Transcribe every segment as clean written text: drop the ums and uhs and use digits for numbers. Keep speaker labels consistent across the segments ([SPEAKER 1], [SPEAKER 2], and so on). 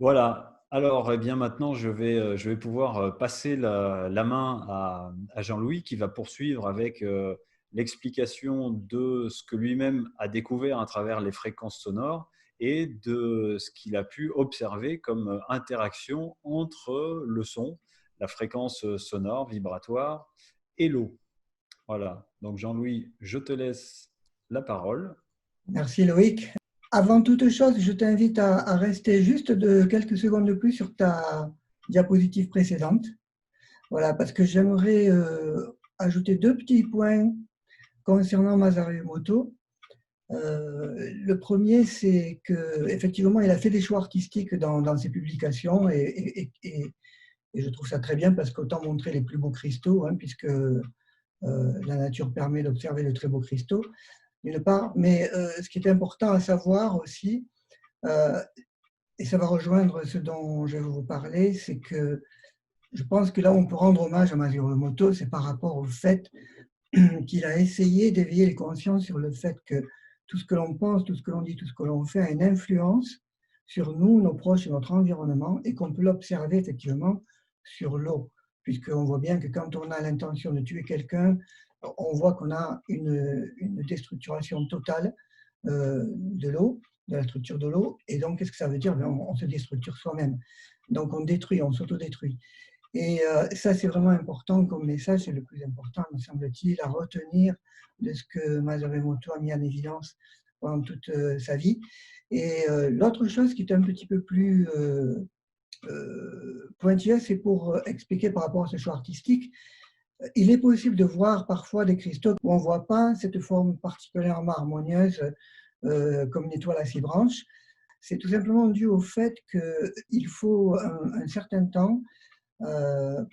[SPEAKER 1] Voilà. Alors, eh bien, maintenant, je vais pouvoir passer la main à Jean-Louis qui va poursuivre avec l'explication de ce que lui-même a découvert à travers les fréquences sonores et de ce qu'il a pu observer comme interaction entre le son, la fréquence sonore, vibratoire et l'eau. Voilà. Donc, Jean-Louis, je te laisse la parole.
[SPEAKER 2] Merci Loïc. Avant toute chose, je t'invite à rester juste de quelques secondes de plus sur ta diapositive précédente. Voilà, parce que j'aimerais ajouter deux petits points concernant Masaru Emoto. Le premier, c'est qu'effectivement, il a fait des choix artistiques dans ses publications et je trouve ça très bien parce qu'autant montrer les plus beaux cristaux, hein, puisque la nature permet d'observer de très beaux cristaux, d'une part. Mais ce qui est important à savoir aussi, euh, et ça va rejoindre ce dont je vais vous parler, c'est que je pense que là où on peut rendre hommage à Masaru Emoto, c'est par rapport au fait qu'il a essayé d'éveiller les consciences sur le fait que tout ce que l'on pense, tout ce que l'on dit, tout ce que l'on fait a une influence sur nous, nos proches et notre environnement, et qu'on peut l'observer effectivement sur l'eau, puisqu'on voit bien que quand on a l'intention de tuer quelqu'un, on voit qu'on a une déstructuration totale de l'eau, de la structure de l'eau, et donc qu'est-ce que ça veut dire? On se déstructure soi-même. Donc on détruit, on s'autodétruit. Et ça, c'est vraiment important comme message, c'est le plus important, me semble-t-il, à retenir de ce que Masaru Emoto a mis en évidence pendant toute sa vie. Et l'autre chose qui est un petit peu plus pointilleuse, c'est pour expliquer par rapport à ce choix artistique. Il est possible de voir parfois des cristaux où on ne voit pas cette forme particulièrement harmonieuse comme une étoile à six branches. C'est tout simplement dû au fait qu'il faut un certain temps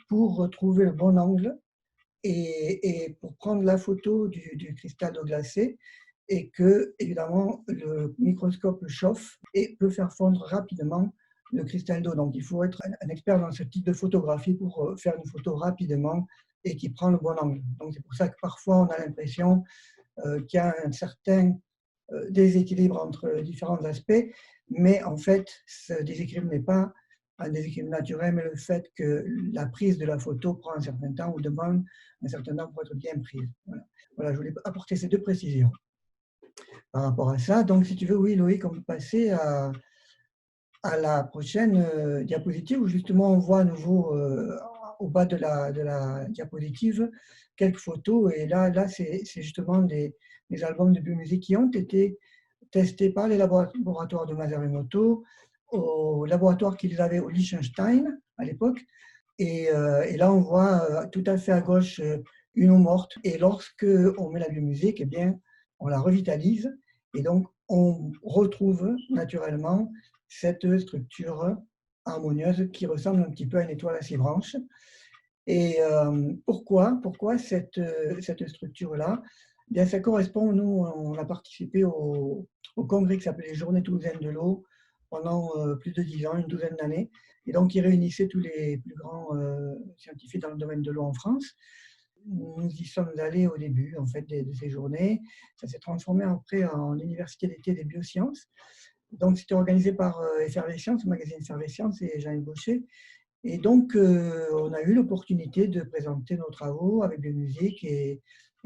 [SPEAKER 2] pour retrouver le bon angle et pour prendre la photo du cristal d'eau glacée et que, évidemment, le microscope chauffe et peut faire fondre rapidement le cristal d'eau. Donc, il faut être un expert dans ce type de photographie pour faire une photo rapidement et qui prend le bon angle. Donc, c'est pour ça que parfois, on a l'impression qu'il y a un certain déséquilibre entre différents aspects, mais en fait, ce déséquilibre n'est pas un déséquilibre naturel, mais le fait que la prise de la photo prend un certain temps ou demande un certain temps pour être bien prise. Voilà. Voilà, je voulais apporter ces deux précisions par rapport à ça. Donc, si tu veux, oui, Loïc, on peut passer à la prochaine diapositive où justement on voit à nouveau au bas de la diapositive quelques photos. Et là c'est justement des albums de biomusique qui ont été testés par les laboratoires de Masaru Emoto, au laboratoire qu'ils avaient au Liechtenstein à l'époque. Et là, on voit tout à fait à gauche une eau morte. Et lorsque on met la biomusique, eh bien, on la revitalise. Et donc, on retrouve naturellement cette structure harmonieuse qui ressemble un petit peu à une étoile à six branches. Et pourquoi cette structure-là? Bien, ça correspond, nous, on a participé au congrès qui s'appelait les Journées toulousaines de l'eau pendant plus de 10 ans, une douzaine d'années. Et donc, il réunissait tous les plus grands scientifiques dans le domaine de l'eau en France. Nous y sommes allés au début en fait, de ces journées. Ça s'est transformé après en université d'été des biosciences. Donc, c'était organisé par Effervescence, le magazine Effervescence et Jean-Yves Baucher. Et donc, on a eu l'opportunité de présenter nos travaux avec des musiques et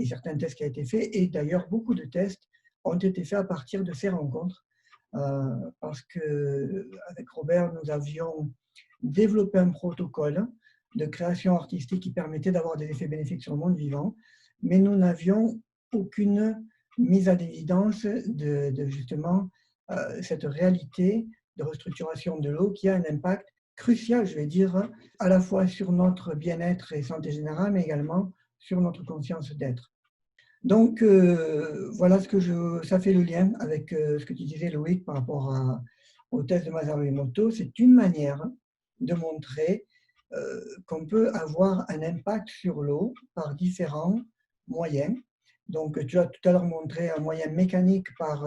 [SPEAKER 2] certains tests qui ont été faits. Et d'ailleurs, beaucoup de tests ont été faits à partir de ces rencontres. Parce qu'avec Robert, nous avions développé un protocole de création artistique qui permettait d'avoir des effets bénéfiques sur le monde vivant, mais nous n'avions aucune mise à l'évidence de justement cette réalité de restructuration de l'eau qui a un impact crucial, je vais dire, à la fois sur notre bien-être et santé générale, mais également sur notre conscience d'être. Donc, voilà ça fait le lien avec ce que tu disais, Loïc, par rapport au test de Masaru Emoto. C'est une manière de montrer qu'on peut avoir un impact sur l'eau par différents moyens. Donc, tu as tout à l'heure montré un moyen mécanique par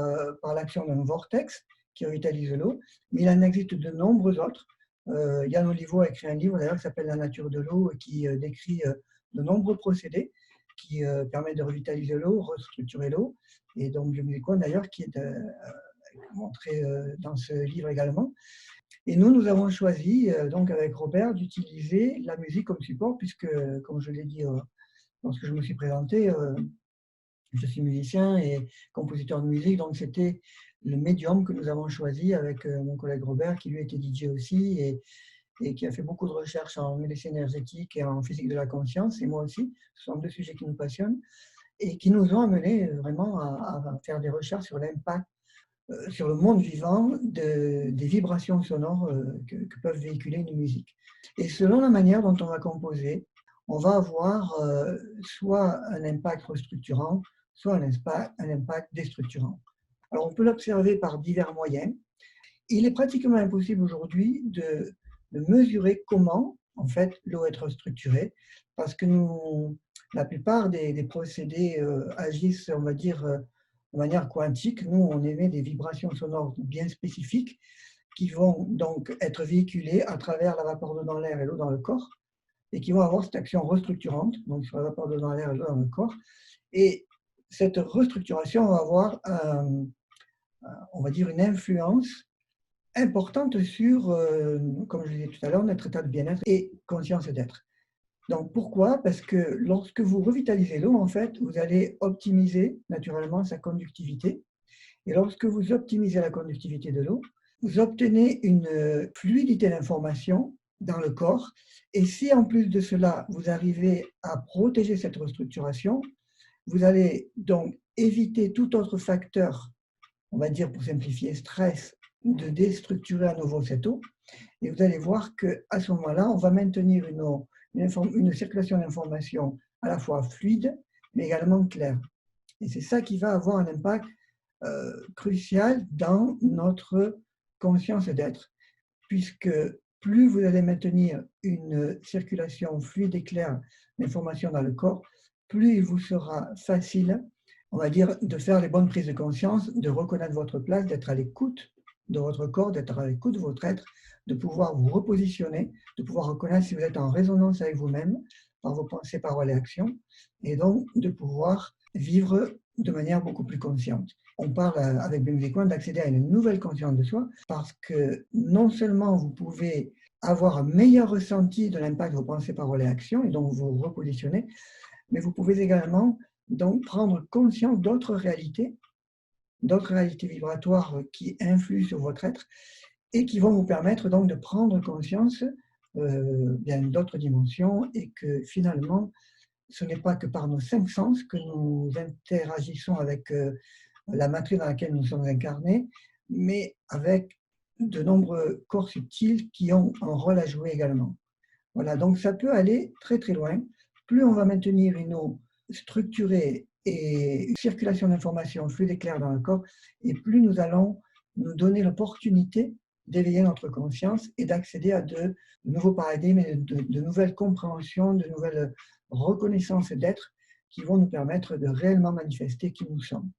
[SPEAKER 2] l'action d'un vortex qui revitalise l'eau, mais il en existe de nombreux autres. Yann Olivo a écrit un livre d'ailleurs qui s'appelle La nature de l'eau qui décrit de nombreux procédés qui permettent de revitaliser l'eau, restructurer l'eau. Et donc, Biomusicon d'ailleurs qui est montré dans ce livre également. Et nous avons choisi, donc avec Robert, d'utiliser la musique comme support, puisque, comme je l'ai dit lorsque je me suis présenté, je suis musicien et compositeur de musique, donc c'était le médium que nous avons choisi avec mon collègue Robert, qui lui était DJ aussi et qui a fait beaucoup de recherches en médecine énergétique et en physique de la conscience, et moi aussi. Ce sont deux sujets qui nous passionnent et qui nous ont amenés vraiment à faire des recherches sur l'impact sur le monde vivant des vibrations sonores que peuvent véhiculer une musique. Et selon la manière dont on va composer, on va avoir soit un impact restructurant, soit un impact déstructurant. Alors on peut l'observer par divers moyens. Il est pratiquement impossible aujourd'hui de mesurer comment en fait l'eau est structurée, parce que la plupart des procédés agissent, on va dire, de manière quantique. Nous, on émet des vibrations sonores bien spécifiques qui vont donc être véhiculées à travers la vapeur d'eau dans l'air et l'eau dans le corps, et qui vont avoir cette action restructurante, donc sur la vapeur d'eau dans l'air et l'eau dans le corps. Et cette restructuration va avoir, on va dire, une influence importante sur, comme je le disais tout à l'heure, notre état de bien-être et conscience d'être. Donc pourquoi? Parce que lorsque vous revitalisez l'eau, en fait, vous allez optimiser naturellement sa conductivité. Et lorsque vous optimisez la conductivité de l'eau, vous obtenez une fluidité d'information dans le corps. Et si en plus de cela, vous arrivez à protéger cette restructuration, vous allez donc éviter tout autre facteur, on va dire pour simplifier, stress, de déstructurer à nouveau cette eau. Et vous allez voir qu'à ce moment-là, on va maintenir une circulation d'information à la fois fluide, mais également claire. Et c'est ça qui va avoir un impact crucial dans notre conscience d'être, puisque plus vous allez maintenir une circulation fluide et claire d'informations dans le corps, plus il vous sera facile, on va dire, de faire les bonnes prises de conscience, de reconnaître votre place, d'être à l'écoute de votre corps, d'être à l'écoute de votre être, de pouvoir vous repositionner, de pouvoir reconnaître si vous êtes en résonance avec vous-même, par vos pensées, paroles et actions, et donc de pouvoir vivre de manière beaucoup plus consciente. On parle avec Music One d'accéder à une nouvelle conscience de soi, parce que non seulement vous pouvez avoir un meilleur ressenti de l'impact de vos pensées, paroles et actions, et donc vous repositionner, mais vous pouvez également donc prendre conscience d'autres réalités vibratoires qui influent sur votre être et qui vont vous permettre donc de prendre conscience bien d'autres dimensions, et que finalement, ce n'est pas que par nos 5 sens que nous interagissons avec la matière dans laquelle nous sommes incarnés, mais avec de nombreux corps subtils qui ont un rôle à jouer également. Voilà, donc ça peut aller très très loin. Plus on va maintenir une eau structurée et une circulation d'informations fluide et claire dans le corps, et plus nous allons nous donner l'opportunité d'éveiller notre conscience et d'accéder à de nouveaux paradigmes, de nouvelles compréhensions, de nouvelles reconnaissances d'être qui vont nous permettre de réellement manifester qui nous sommes.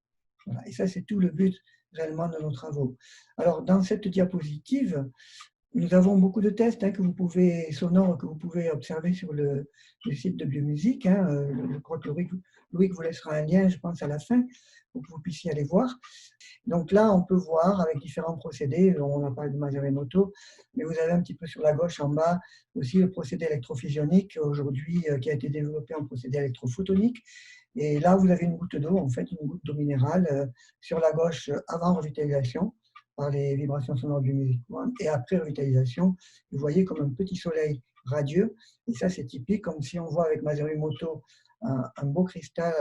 [SPEAKER 2] Voilà. Et ça, c'est tout le but réellement de nos travaux. Alors, dans cette diapositive, nous avons beaucoup de tests sonores que vous pouvez observer sur le site de Biomusique. Je crois que Loïc vous laissera un lien, je pense, à la fin, pour que vous puissiez aller voir. Donc là, on peut voir avec différents procédés, on a parlé de Maser-Emoto, mais vous avez un petit peu sur la gauche en bas aussi le procédé électrophysionique, aujourd'hui qui a été développé en procédé électrophotonique. Et là, vous avez une goutte d'eau, en fait, une goutte d'eau minérale sur la gauche avant revitalisation, par les vibrations sonores du Music One, et après revitalisation, vous voyez comme un petit soleil radieux, et ça c'est typique, comme si on voit avec Maser-Emoto un beau cristal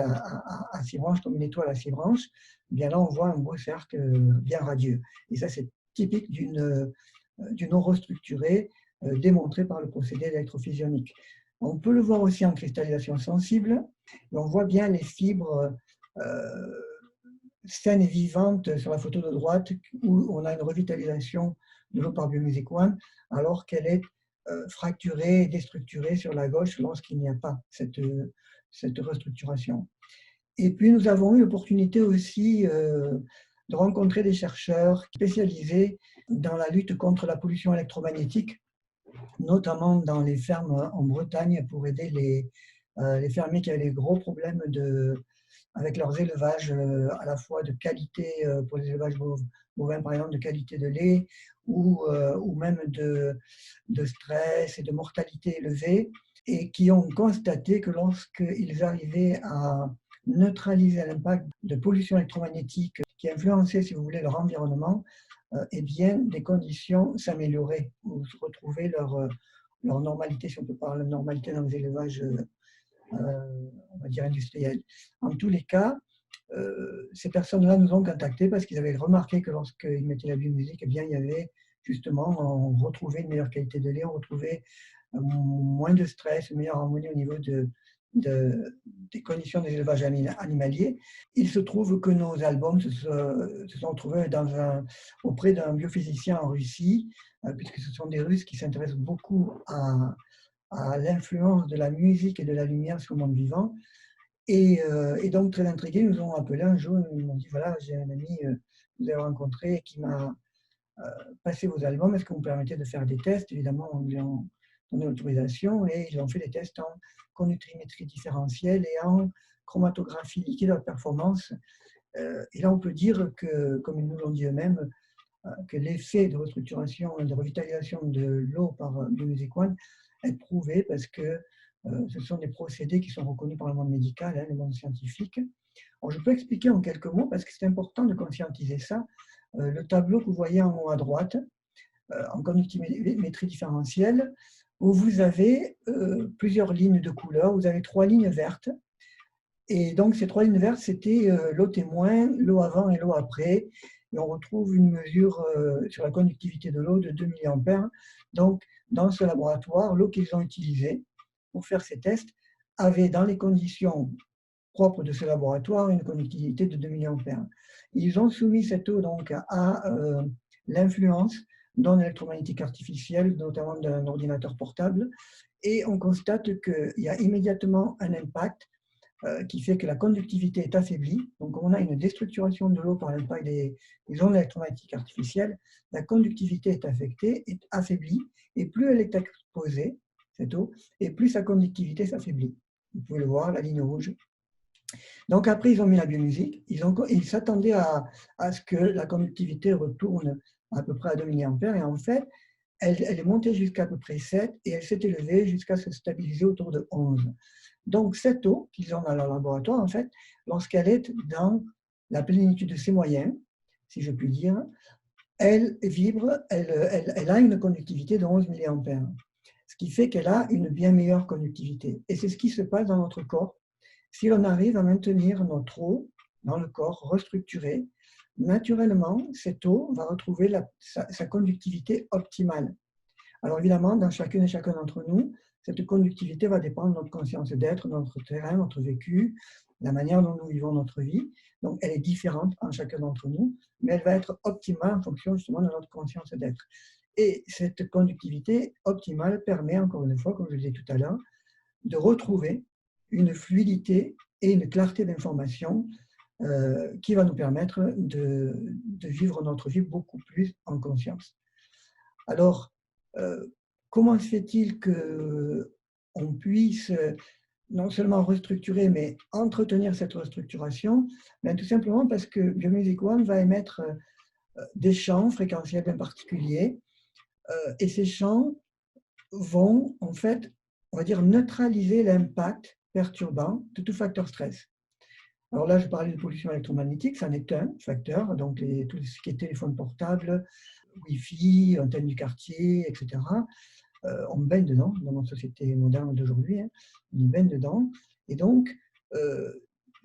[SPEAKER 2] à 6 branches, comme une étoile à 6 branches, bien là on voit un beau cercle bien radieux. Et ça c'est typique d'une eau restructurée démontrée par le procédé électrophysionique. On peut le voir aussi en cristallisation sensible, et on voit bien les fibres saine et vivante sur la photo de droite, où on a une revitalisation de l'eau par Biomusic One, alors qu'elle est fracturée et déstructurée sur la gauche lorsqu'il n'y a pas cette restructuration. Et puis nous avons eu l'opportunité aussi de rencontrer des chercheurs spécialisés dans la lutte contre la pollution électromagnétique, notamment dans les fermes en Bretagne, pour aider les fermiers qui avaient des gros problèmes avec leurs élevages à la fois de qualité, pour les élevages bovins par exemple, de qualité de lait ou même de stress et de mortalité élevée, et qui ont constaté que lorsqu'ils arrivaient à neutraliser l'impact de pollution électromagnétique qui influençait, si vous voulez, leur environnement, eh bien, des conditions s'amélioraient ou retrouvaient leur normalité, si on peut parler de normalité dans les élevages, on va dire, industriels. En tous les cas, ces personnes-là nous ont contactés parce qu'ils avaient remarqué que lorsqu'ils mettaient la biomusique, eh bien, il y avait justement, on retrouvait une meilleure qualité de lait, on retrouvait moins de stress, une meilleure harmonie au niveau des conditions des élevages animaliers. Il se trouve que nos albums se sont trouvés auprès d'un biophysicien en Russie, puisque ce sont des Russes qui s'intéressent beaucoup à l'influence de la musique et de la lumière sur le monde vivant. Et donc, très intrigués, ils nous ont appelé un jour, ils m'ont dit, voilà, j'ai un ami que vous avez rencontré qui m'a passé vos albums, est-ce que vous me permettez de faire des tests? Évidemment, on lui a donné l'autorisation et ils ont fait des tests en conductimétrie différentielle et en chromatographie liquide haute performance. Et là, on peut dire que, comme ils nous l'ont dit eux-mêmes, que l'effet de restructuration et de revitalisation de l'eau par Biomusic One est prouvé parce que ce sont des procédés qui sont reconnus par le monde médical, le monde scientifique. Alors, je peux expliquer en quelques mots parce que c'est important de conscientiser ça. Le tableau que vous voyez en haut à droite, en conductimétrie différentielle, où vous avez plusieurs lignes de couleurs. Vous avez 3 lignes vertes. Et donc, ces 3 lignes vertes, c'était l'eau témoin, l'eau avant et l'eau après. Et on retrouve une mesure sur la conductivité de l'eau de 2 mA. Donc, dans ce laboratoire, l'eau qu'ils ont utilisée pour faire ces tests avait, dans les conditions propres de ce laboratoire, une conductivité de 2 mA. Ils ont soumis cette eau donc à l'influence d'ondes électromagnétiques artificielles, notamment d'un ordinateur portable, et on constate qu'il y a immédiatement un impact qui fait que la conductivité est affaiblie. Donc, on a une déstructuration de l'eau par l'impact des ondes électromagnétiques artificielles. La conductivité est affectée, est affaiblie, et plus elle est exposée, cette eau, et plus sa conductivité s'affaiblit. Vous pouvez le voir, la ligne rouge. Donc, après, ils ont mis la biomusique. Ils s'attendaient à ce que la conductivité retourne à peu près à 2 mA. Et en fait, elle est montée jusqu'à peu près 7 et elle s'est élevée jusqu'à se stabiliser autour de 11. Donc, cette eau qu'ils ont dans leur laboratoire, en fait, lorsqu'elle est dans la plénitude de ses moyens, si je puis dire, elle vibre, elle a une conductivité de 11 mA. Ce qui fait qu'elle a une bien meilleure conductivité. Et c'est ce qui se passe dans notre corps. Si l'on arrive à maintenir notre eau dans le corps restructurée, naturellement, cette eau va retrouver sa conductivité optimale. Alors évidemment, dans chacune et chacun d'entre nous, cette conductivité va dépendre de notre conscience d'être, de notre terrain, notre vécu, la manière dont nous vivons notre vie. Donc elle est différente en chacun d'entre nous, mais elle va être optimale en fonction justement de notre conscience d'être. Et cette conductivité optimale permet, encore une fois, comme je le disais tout à l'heure, de retrouver une fluidité et une clarté d'information qui va nous permettre de vivre notre vie beaucoup plus en conscience. Alors, comment se fait-il qu'on puisse non seulement restructurer, mais entretenir cette restructuration? Bien, tout simplement parce que Biomusic One va émettre des champs fréquentiels bien particuliers, et ces champs vont, en fait, on va dire, neutraliser l'impact perturbant de tout facteur stress. Alors là, je parlais de pollution électromagnétique, ça en est un facteur, donc tout ce qui est téléphone portable, Wi-Fi, antenne du quartier, etc. On baigne dedans, dans notre société moderne d'aujourd'hui, hein, on y baigne dedans. Et donc,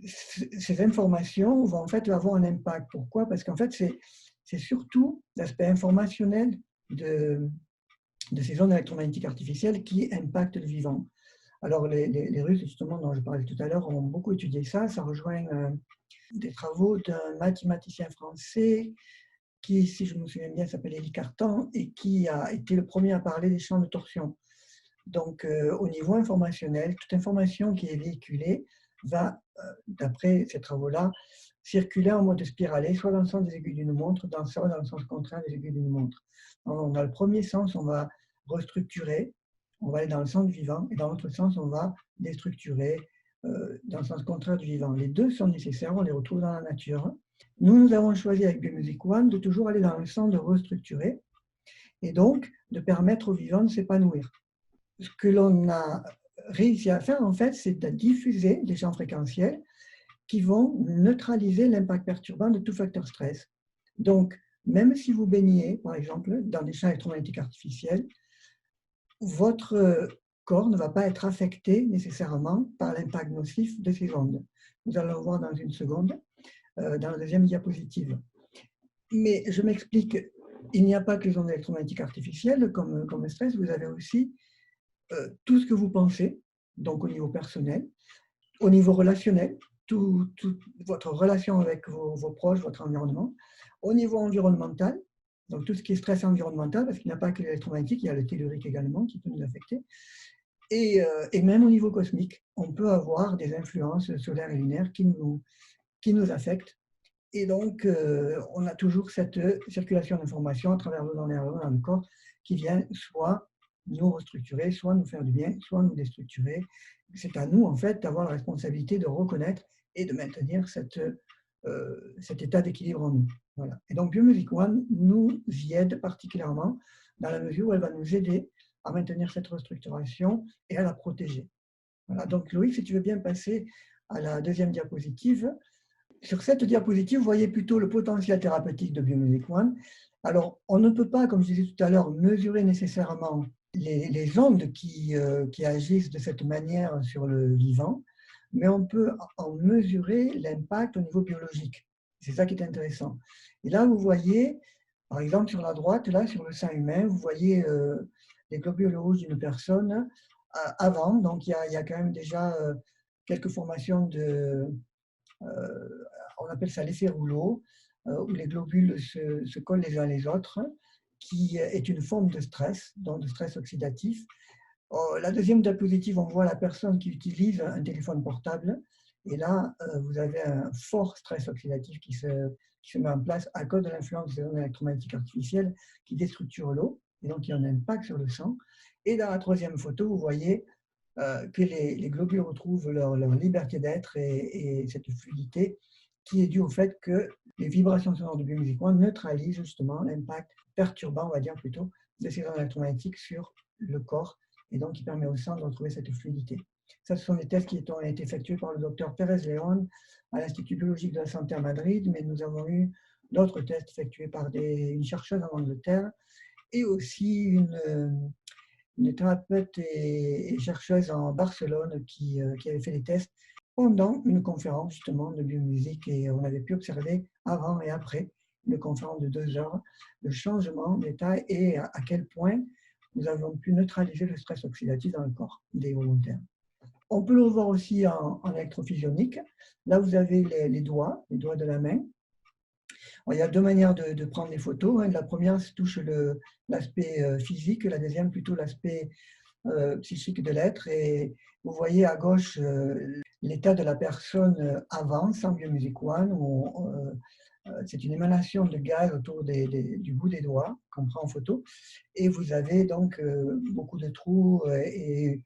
[SPEAKER 2] ces informations vont en fait avoir un impact. Pourquoi? Parce qu'en fait, c'est surtout l'aspect informationnel de ces ondes électromagnétiques artificielles qui impactent le vivant. Alors, les Russes, justement, dont je parlais tout à l'heure, ont beaucoup étudié ça. Ça rejoint des travaux d'un mathématicien français qui, si je me souviens bien, s'appelle Élie Cartan et qui a été le premier à parler des champs de torsion. Donc, au niveau informationnel, toute information qui est véhiculée va, d'après ces travaux-là, circuler en mode spiralé, soit dans le sens des aiguilles d'une montre, soit dans le sens contraire des aiguilles d'une montre. Donc, dans le premier sens, on va restructurer, on va aller dans le sens vivant, et dans l'autre sens, on va déstructurer, dans le sens contraire du vivant. Les deux sont nécessaires, on les retrouve dans la nature. Nous avons choisi avec Biomusic One de toujours aller dans le sens de restructurer et donc de permettre au vivant de s'épanouir. Ce que l'on a réussi à faire, en fait, c'est de diffuser des champs fréquentiels qui vont neutraliser l'impact perturbant de tout facteur stress. Donc, même si vous baignez, par exemple, dans des champs électromagnétiques artificiels, votre corps ne va pas être affecté nécessairement par l'impact nocif de ces ondes. Nous allons le voir dans une seconde, dans la deuxième diapositive. Mais je m'explique, il n'y a pas que les ondes électromagnétiques artificielles comme le stress, vous avez aussi tout ce que vous pensez, donc au niveau personnel, au niveau relationnel, toute votre relation avec vos proches, votre environnement, au niveau environnemental, donc tout ce qui est stress environnemental, parce qu'il n'y a pas que l'électromagnétique, il y a le tellurique également qui peut nous affecter, et même au niveau cosmique, on peut avoir des influences solaires et lunaires qui nous affectent. Et donc, on a toujours cette circulation d'informations à travers le nerveux dans le corps qui vient soit nous restructurer, soit nous faire du bien, soit nous déstructurer. C'est à nous, en fait, d'avoir la responsabilité de reconnaître et de maintenir cet état d'équilibre en nous. Voilà. Et donc, Biomusic One nous y aide particulièrement dans la mesure où elle va nous aider à maintenir cette restructuration et à la protéger. Voilà. Donc, Loïc, si tu veux bien passer à la deuxième diapositive. Sur cette diapositive, vous voyez plutôt le potentiel thérapeutique de Biomusic One. Alors, on ne peut pas, comme je disais tout à l'heure, mesurer nécessairement les ondes qui agissent de cette manière sur le vivant, mais on peut en mesurer l'impact au niveau biologique. C'est ça qui est intéressant. Et là, vous voyez, par exemple, sur la droite, là, sur le sein humain, vous voyez les globules rouges d'une personne avant. Donc, il y a quand même déjà quelques formations on appelle ça l'effet rouleau, où les globules se collent les uns les autres, qui est une forme de stress, donc de stress oxydatif. La deuxième diapositive, on voit la personne qui utilise un téléphone portable. Et là, vous avez un fort stress oxydatif qui se met en place à cause de l'influence des ondes électromagnétiques artificielles qui déstructurent l'eau. Et donc, il y a un impact sur le sang. Et dans la troisième photo, vous voyez que les globules retrouvent leur liberté d'être et cette fluidité qui est due au fait que les vibrations sonores de Biomusic One neutralisent justement l'impact perturbant, on va dire plutôt, de ces ondes électromagnétiques sur le corps et donc qui permet au sang de retrouver cette fluidité. Ça, ce sont des tests qui ont été effectués par le docteur Pérez León à l'Institut biologique de la santé à Madrid, mais nous avons eu d'autres tests effectués par une chercheuse en Angleterre et aussi une thérapeute et chercheuse en Barcelone qui avait fait des tests pendant une conférence justement de biomusique et on avait pu observer avant et après une conférence de 2 heures le changement d'état et à quel point nous avons pu neutraliser le stress oxydatif dans le corps des volontaires. On peut le voir aussi en électrophysionique. Là, vous avez les doigts de la main. Alors, il y a deux manières de prendre les photos. La première touche l'aspect physique, la deuxième plutôt l'aspect psychique de l'être. Et vous voyez à gauche l'état de la personne avant, sans Biomusic One, où c'est une émanation de gaz autour du bout des doigts qu'on prend en photo. Et vous avez donc beaucoup de trous et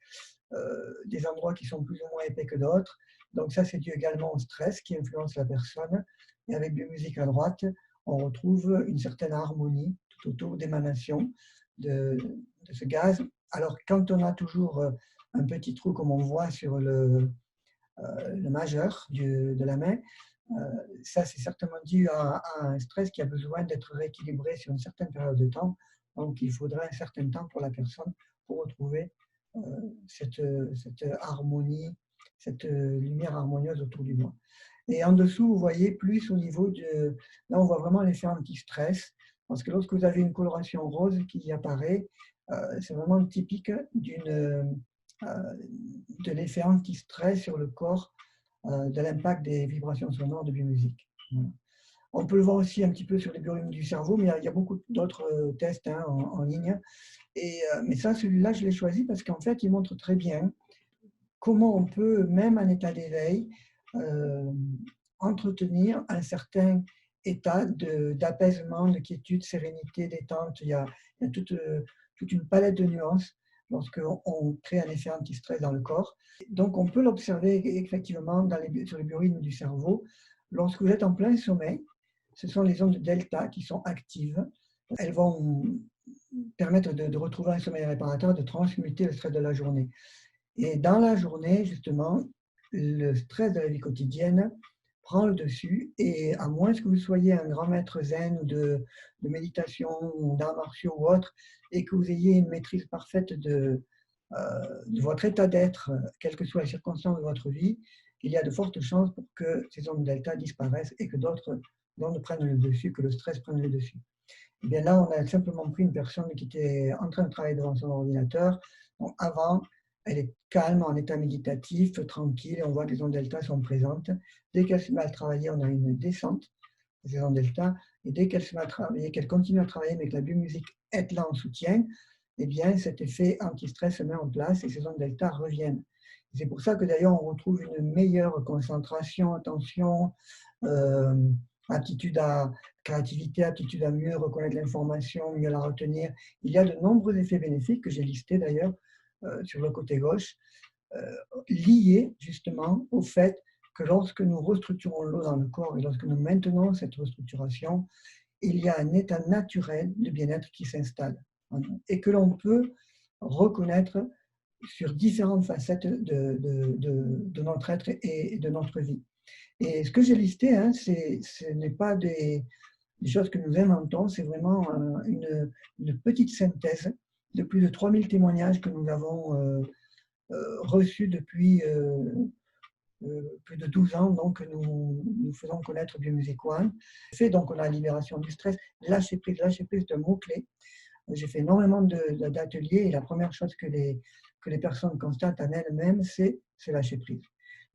[SPEAKER 2] des endroits qui sont plus ou moins épais que d'autres. Donc ça, c'est dû également au stress qui influence la personne. Et avec Biomusic à droite, on retrouve une certaine harmonie tout autour d'émanation de ce gaz. Alors, quand on a toujours un petit trou, comme on voit sur le majeur de la main, ça, c'est certainement dû à un stress qui a besoin d'être rééquilibré sur une certaine période de temps. Donc, il faudrait un certain temps pour la personne pour retrouver cette harmonie, cette lumière harmonieuse autour du doigt. Et en dessous, vous voyez plus au niveau de... Là, on voit vraiment l'effet anti-stress, parce que lorsque vous avez une coloration rose qui apparaît, c'est vraiment typique de l'effet anti-stress sur le corps, de l'impact des vibrations sonores de biomusique. Voilà. On peut le voir aussi un petit peu sur les biorythmes du cerveau, mais il y a beaucoup d'autres tests en ligne. Mais ça, celui-là, je l'ai choisi parce qu'en fait, il montre très bien comment on peut, même en état d'éveil, entretenir un certain état d'apaisement, de quiétude, sérénité, détente. Il y a toute une palette de nuances lorsqu'on crée un effet anti-stress dans le corps. Donc, on peut l'observer effectivement sur les biorhythmes du cerveau. Lorsque vous êtes en plein sommeil, ce sont les ondes delta qui sont actives. Elles vont permettre de retrouver un sommeil réparateur, de transmuter le stress de la journée. Et dans la journée, justement, le stress de la vie quotidienne prend le dessus, et à moins que vous soyez un grand maître zen ou de méditation ou d'arts martiaux ou autre, et que vous ayez une maîtrise parfaite de votre état d'être, quelles que soient les circonstances de votre vie, il y a de fortes chances pour que ces ondes delta disparaissent et que d'autres ondes prennent le dessus, que le stress prenne le dessus. Et bien là, on a simplement pris une personne qui était en train de travailler devant son ordinateur. Donc avant, elle est calme, en état méditatif, tranquille, et on voit que les ondes delta sont présentes. Dès qu'elle se met à travailler, on a une descente de ces ondes delta. Et dès qu'elle se met à travailler, qu'elle continue à travailler, mais que la biomusique est là en soutien, eh bien, cet effet anti-stress se met en place et ces ondes delta reviennent. C'est pour ça que d'ailleurs, on retrouve une meilleure concentration, attention, aptitude à créativité, aptitude à mieux reconnaître l'information, mieux la retenir. Il y a de nombreux effets bénéfiques que j'ai listés d'ailleurs sur le côté gauche, liés justement au fait que lorsque nous restructurons l'eau dans le corps et lorsque nous maintenons cette restructuration, il y a un état naturel de bien-être qui s'installe et que l'on peut reconnaître sur différentes facettes de notre être et de notre vie. Et ce que j'ai listé, hein, ce n'est pas des choses que nous inventons, c'est vraiment une petite synthèse de plus de 3000 témoignages que nous avons reçus depuis plus de 12 ans, donc nous faisons connaître Biomusic One. Donc on a la libération du stress, lâcher prise est un mot-clé. J'ai fait énormément d'ateliers et la première chose que les personnes constatent en elles-mêmes, c'est lâcher prise.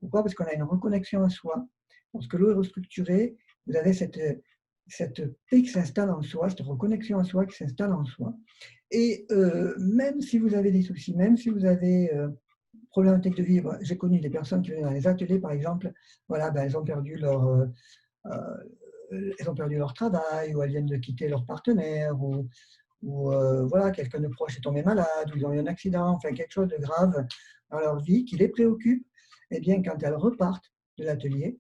[SPEAKER 2] Pourquoi? Parce qu'on a une reconnexion à soi. Lorsque l'eau est restructurée, vous avez cette paix qui s'installe en soi, cette reconnexion à soi qui s'installe en soi. Et même si vous avez des soucis, même si vous avez problématique de vivre, j'ai connu des personnes qui venaient dans les ateliers, par exemple, voilà, ben, elles ont perdu leur travail, ou elles viennent de quitter leur partenaire, ou voilà, quelqu'un de proche est tombé malade, ou ils ont eu un accident, enfin quelque chose de grave dans leur vie qui les préoccupe. Eh bien, quand elles repartent de l'atelier,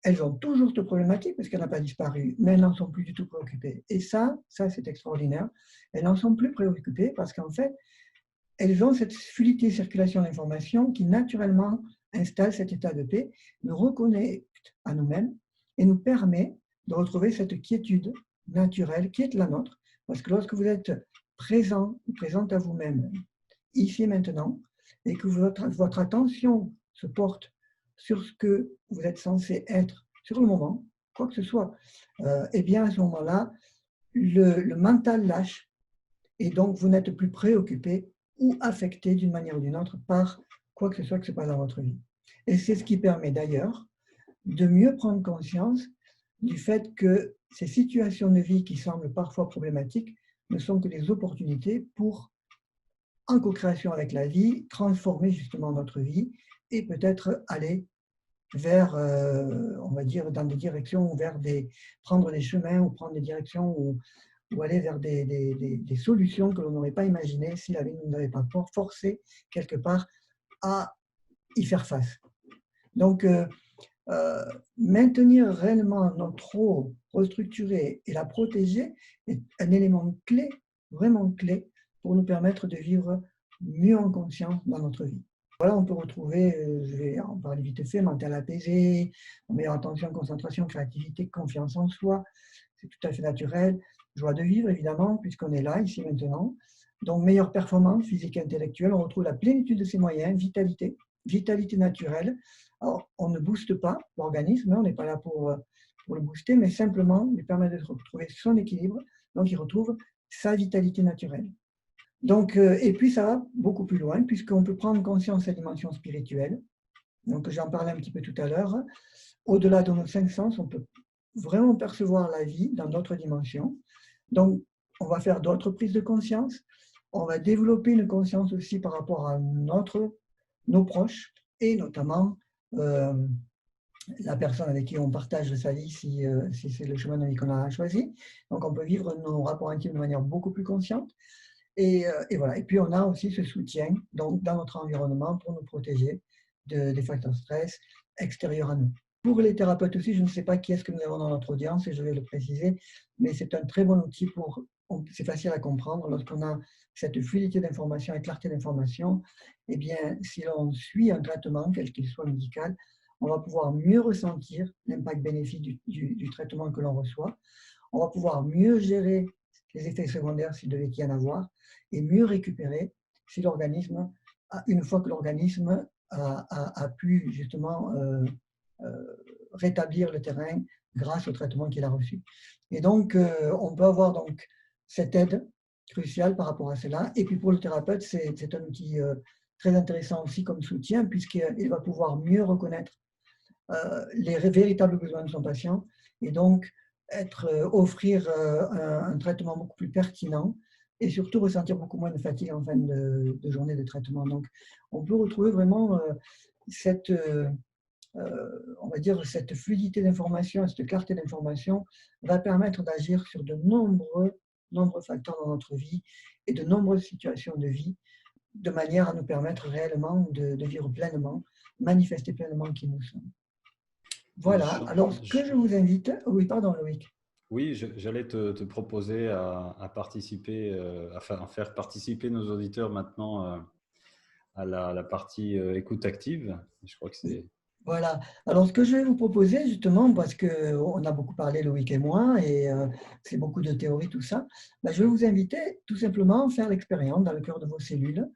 [SPEAKER 2] elles ont toujours cette problématique parce qu'elle n'a pas disparu, mais elles n'en sont plus du tout préoccupées. Et ça c'est extraordinaire. Elles n'en sont plus préoccupées parce qu'en fait, elles ont cette fluidité circulation d'information qui naturellement installe cet état de paix, nous reconnecte à nous-mêmes et nous permet de retrouver cette quiétude naturelle qui est la nôtre. Parce que lorsque vous êtes présent, présente à vous-même, ici et maintenant, et que votre attention se porte sur ce que vous êtes censé être sur le moment, quoi que ce soit, eh bien à ce moment-là, le mental lâche et donc vous n'êtes plus préoccupé ou affecté d'une manière ou d'une autre par quoi que ce soit qui se passe dans votre vie. Et c'est ce qui permet d'ailleurs de mieux prendre conscience du fait que ces situations de vie qui semblent parfois problématiques ne sont que des opportunités pour, en co-création avec la vie, transformer justement notre vie et peut-être aller vers, on va dire, dans des directions, prendre des chemins ou prendre des directions ou aller vers des solutions que l'on n'aurait pas imaginées si la vie ne nous avait pas forcé quelque part à y faire face. Donc, maintenir réellement notre eau restructurée et la protéger est un élément clé, vraiment clé, pour nous permettre de vivre mieux en conscience dans notre vie. Voilà, on peut retrouver, je vais en parler vite fait, mental apaisé, meilleure attention, concentration, créativité, confiance en soi, c'est tout à fait naturel. Joie de vivre, évidemment, puisqu'on est là, ici, maintenant. Donc, meilleure performance physique et intellectuelle, on retrouve la plénitude de ses moyens, vitalité naturelle. Alors, on ne booste pas l'organisme, on n'est pas là pour le booster, mais simplement lui permettre de retrouver son équilibre. Donc, il retrouve sa vitalité naturelle. Donc, et puis, ça va beaucoup plus loin, puisqu'on peut prendre conscience de la dimension spirituelle. Donc, j'en parlais un petit peu tout à l'heure. Au-delà de nos 5 sens, on peut vraiment percevoir la vie dans d'autres dimensions. Donc, on va faire d'autres prises de conscience. On va développer une conscience aussi par rapport à nos proches, et notamment la personne avec qui on partage sa vie, si c'est le chemin de vie qu'on a choisi. Donc, on peut vivre nos rapports intimes de manière beaucoup plus consciente. Et voilà. Et puis, on a aussi ce soutien donc, dans notre environnement pour nous protéger des facteurs de stress extérieurs à nous. Pour les thérapeutes aussi, je ne sais pas qui est-ce que nous avons dans notre audience et je vais le préciser, mais c'est un très bon outil c'est facile à comprendre lorsqu'on a cette fluidité d'information et clarté d'information. Eh bien, si l'on suit un traitement, quel qu'il soit médical, on va pouvoir mieux ressentir l'impact bénéfique du traitement que l'on reçoit. On va pouvoir mieux gérer les effets secondaires s'il devait y en avoir et mieux récupérer si l'organisme, une fois que l'organisme a pu justement rétablir le terrain grâce au traitement qu'il a reçu. Et donc, on peut avoir donc cette aide cruciale par rapport à cela. Et puis pour le thérapeute, c'est un outil très intéressant aussi comme soutien, puisqu'il va pouvoir mieux reconnaître les véritables besoins de son patient et donc offrir un traitement beaucoup plus pertinent et surtout ressentir beaucoup moins de fatigue en fin de journée de traitement. Donc, on peut retrouver vraiment cette, on va dire, cette fluidité d'information, cette clarté d'information va permettre d'agir sur de nombreux facteurs dans notre vie et de nombreuses situations de vie, de manière à nous permettre réellement de vivre pleinement, manifester pleinement qui nous sommes. Voilà, alors ce que je vous invite, oui, pardon Loïc.
[SPEAKER 1] Oui, j'allais te proposer à participer, à faire participer nos auditeurs maintenant à la partie écoute active. Je crois que c'est…
[SPEAKER 2] Voilà, alors ce que je vais vous proposer justement, parce qu'on a beaucoup parlé Loïc et moi, et c'est beaucoup de théorie tout ça, ben, je vais vous inviter tout simplement à faire l'expérience dans le cœur de vos cellules.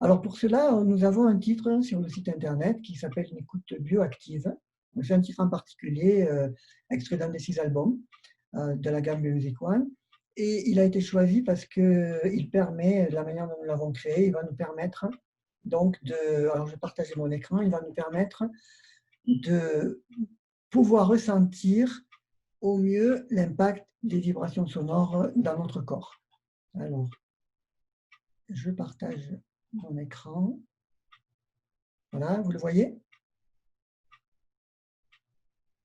[SPEAKER 2] Alors pour cela, nous avons un titre sur le site internet qui s'appelle une écoute bioactive. C'est un titre en particulier, extrait d'un des 6 albums de la gamme Biomusic One. Et il a été choisi parce qu'il permet, de la manière dont nous l'avons créé, il va nous permettre donc alors je vais partager mon écran, il va nous permettre de pouvoir ressentir au mieux l'impact des vibrations sonores dans notre corps. Alors, je partage mon écran. Voilà, vous le voyez?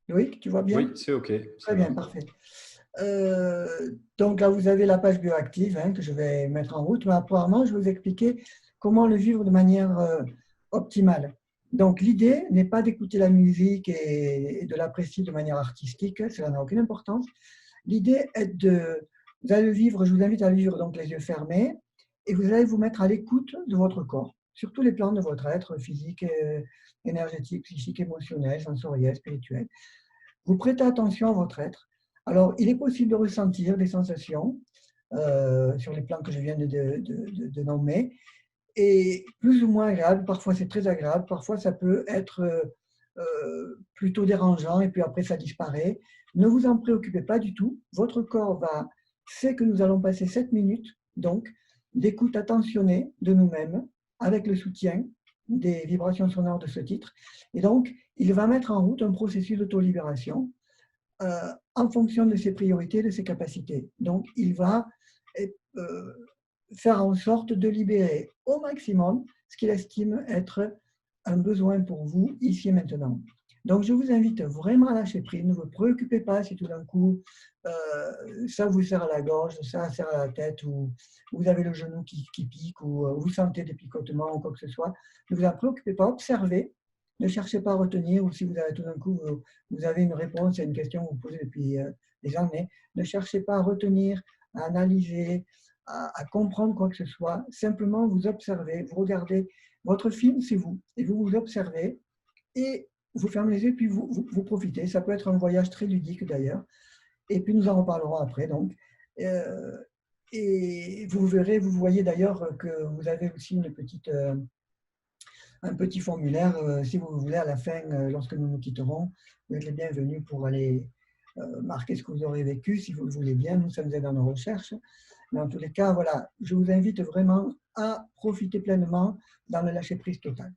[SPEAKER 2] Loïc, tu vois bien?
[SPEAKER 1] Oui, c'est OK.
[SPEAKER 2] Très bien, parfait. Donc là, vous avez la page bioactive que je vais mettre en route. Mais apparemment, je vais vous expliquer comment le vivre de manière optimale. Donc l'idée n'est pas d'écouter la musique et de l'apprécier de manière artistique, cela n'a aucune importance. L'idée est vous allez le vivre, je vous invite à le vivre donc les yeux fermés, et vous allez vous mettre à l'écoute de votre corps, sur tous les plans de votre être, physique, énergétique, psychique, émotionnel, sensoriel, spirituel. Vous prêtez attention à votre être. Alors, il est possible de ressentir des sensations sur les plans que je viens de nommer, et plus ou moins agréable. Parfois, c'est très agréable. Parfois, ça peut être plutôt dérangeant, et puis après, ça disparaît. Ne vous en préoccupez pas du tout. Votre corps sait que nous allons passer 7 minutes, donc, d'écoute attentionnée de nous-mêmes, avec le soutien des vibrations sonores de ce titre. Et donc, il va mettre en route un processus d'auto-libération en fonction de ses priorités, de ses capacités. Donc, il va faire en sorte de libérer au maximum ce qu'il estime être un besoin pour vous ici et maintenant. Donc, je vous invite vraiment à lâcher prise. Ne vous préoccupez pas si tout d'un coup, ça vous serre à la gorge, ça serre à la tête, ou vous avez le genou qui pique, ou vous sentez des picotements, ou quoi que ce soit. Ne vous en préoccupez pas, observez. Ne cherchez pas à retenir, ou si vous avez tout d'un coup, vous avez une réponse à une question que vous posez depuis des années, ne cherchez pas à retenir, à analyser, à comprendre quoi que ce soit. Simplement, vous observez, vous regardez. Votre film, c'est vous. Et vous vous observez, et vous fermez les yeux, puis vous profitez. Ça peut être un voyage très ludique d'ailleurs. Et puis nous en reparlerons après. Donc. Et vous verrez, vous voyez d'ailleurs que vous avez aussi un petit formulaire, si vous voulez, à la fin, lorsque nous nous quitterons. Vous êtes les bienvenus pour aller marquer ce que vous aurez vécu, si vous le voulez bien. Nous, ça nous aide dans nos recherches. Mais en tous les cas, voilà, je vous invite vraiment à profiter pleinement dans le lâcher-prise total.